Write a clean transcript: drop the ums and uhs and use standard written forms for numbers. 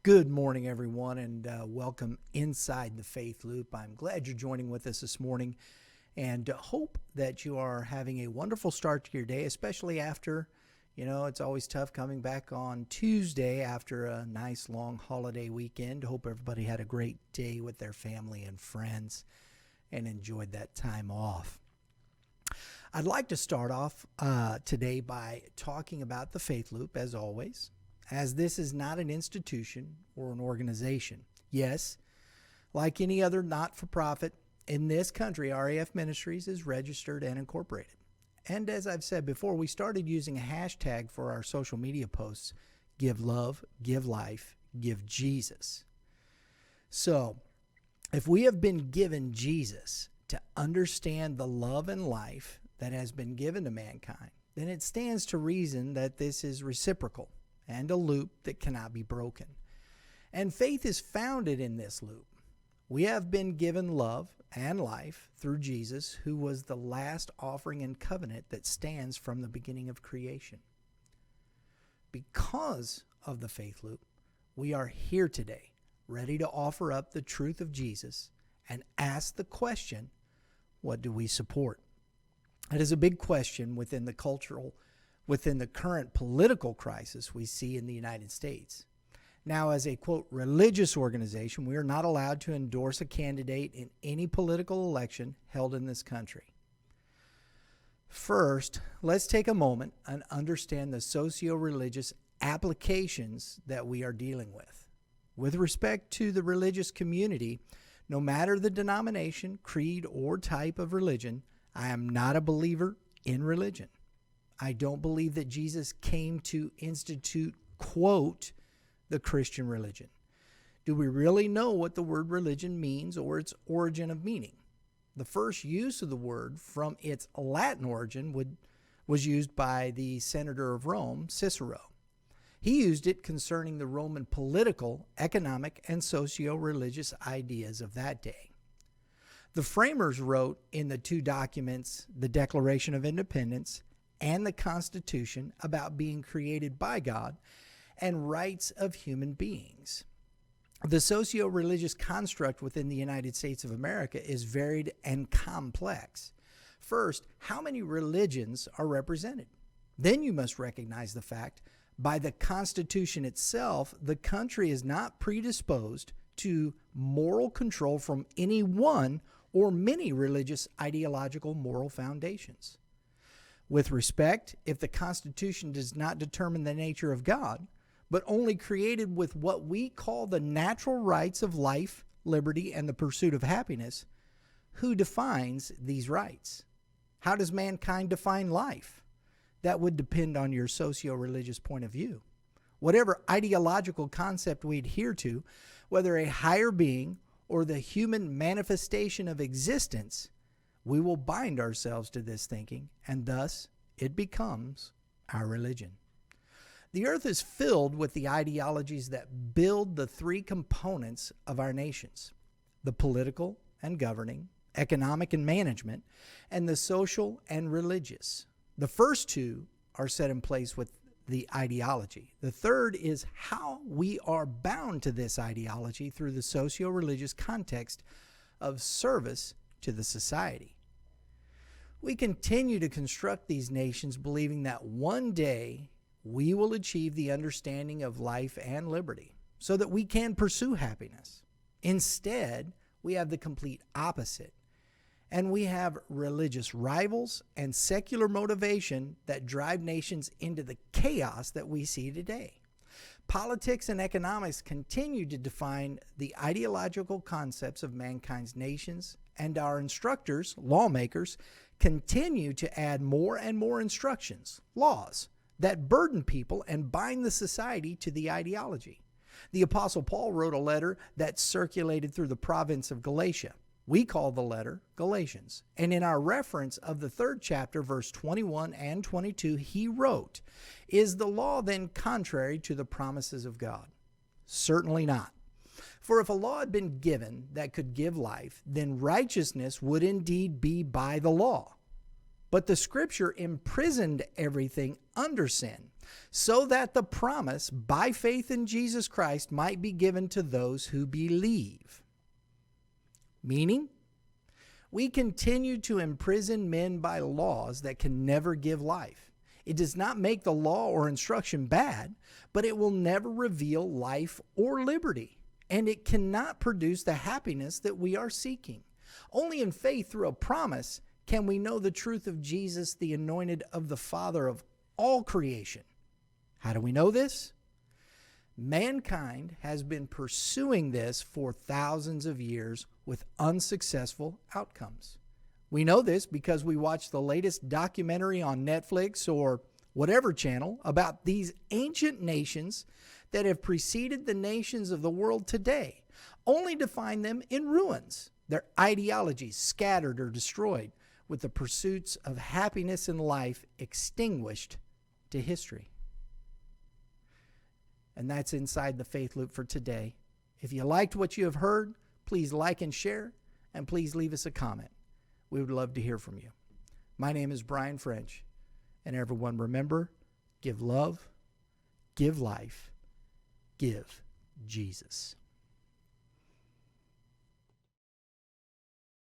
Good morning, everyone, and welcome inside the Faith Loop. I'm glad you're joining with us this morning and hope that you are having a wonderful start to your day, especially after, it's always tough coming back on Tuesday after a nice long holiday weekend. Hope everybody had a great day with their family and friends and enjoyed that time off. I'd like to start off today by talking about the Faith Loop, as always, as this is not an institution or an organization. Yes, like any other not-for-profit in this country, RAF Ministries is registered and incorporated. And as I've said before, we started using a hashtag for our social media posts: give love, give life, give Jesus. So, if we have been given Jesus to understand the love and life that has been given to mankind, then it stands to reason that this is reciprocal and a loop that cannot be broken. And faith is founded in this loop. We have been given love and life through Jesus, who was the last offering and covenant that stands from the beginning of creation. Because of the faith loop, we are here today, ready to offer up the truth of Jesus and ask the question, what do we support? It is a big question within the current political crisis we see in the United States. Now, as a, quote, religious organization, we are not allowed to endorse a candidate in any political election held in this country. First, let's take a moment and understand the socio-religious applications that we are dealing with. With respect to the religious community, no matter the denomination, creed, or type of religion, I am not a believer in religion. I don't believe that Jesus came to institute, quote, the Christian religion. Do we really know what the word religion means or its origin of meaning? The first use of the word from its Latin origin was used by the senator of Rome, Cicero. He used it concerning the Roman political, economic, and socio-religious ideas of that day. The framers wrote in the two documents, the Declaration of Independence and the Constitution, about being created by God and rights of human beings. The socio-religious construct within the United States of America is varied and complex. First, how many religions are represented? Then you must recognize the fact, by the Constitution itself, the country is not predisposed to moral control from any one or many religious ideological moral foundations. With respect, if the Constitution does not determine the nature of God, but only created with what we call the natural rights of life, liberty, and the pursuit of happiness, who defines these rights? How does mankind define life? That would depend on your socio-religious point of view. Whatever ideological concept we adhere to, whether a higher being or the human manifestation of existence, we will bind ourselves to this thinking, and thus it becomes our religion. The earth is filled with the ideologies that build the three components of our nations: the political and governing, economic and management, and the social and religious. The first two are set in place with the ideology. The third is how we are bound to this ideology through the socio-religious context of service to the society. We continue to construct these nations believing that one day we will achieve the understanding of life and liberty so that we can pursue happiness. Instead, we have the complete opposite, and we have religious rivals and secular motivation that drive nations into the chaos that we see today. Politics and economics continue to define the ideological concepts of mankind's nations, and our instructors, lawmakers, continue to add more and more instructions, laws, that burden people and bind the society to the ideology. The Apostle Paul wrote a letter that circulated through the province of Galatia. We call the letter Galatians. And in our reference of the 3rd chapter, verse 21 and 22, he wrote, "Is the law then contrary to the promises of God? Certainly not. For if a law had been given that could give life, then righteousness would indeed be by the law. But the Scripture imprisoned everything under sin, so that the promise by faith in Jesus Christ might be given to those who believe. Meaning, we continue to imprison men by laws that can never give life. It does not make the law or instruction bad, but it will never reveal life or liberty, and it cannot produce the happiness that we are seeking. Only in faith through a promise can we know the truth of Jesus, the anointed of the Father of all creation. How do we know this? Mankind has been pursuing this for thousands of years with unsuccessful outcomes. We know this because we watch the latest documentary on Netflix or whatever channel about these ancient nations that have preceded the nations of the world today, only to find them in ruins, their ideologies scattered or destroyed, with the pursuits of happiness in life extinguished to history. And that's Inside the Faith Loop for today. If you liked what you have heard, please like and share, and please leave us a comment. We would love to hear from you. My name is Brian French, and everyone remember, give love, give life, give Jesus.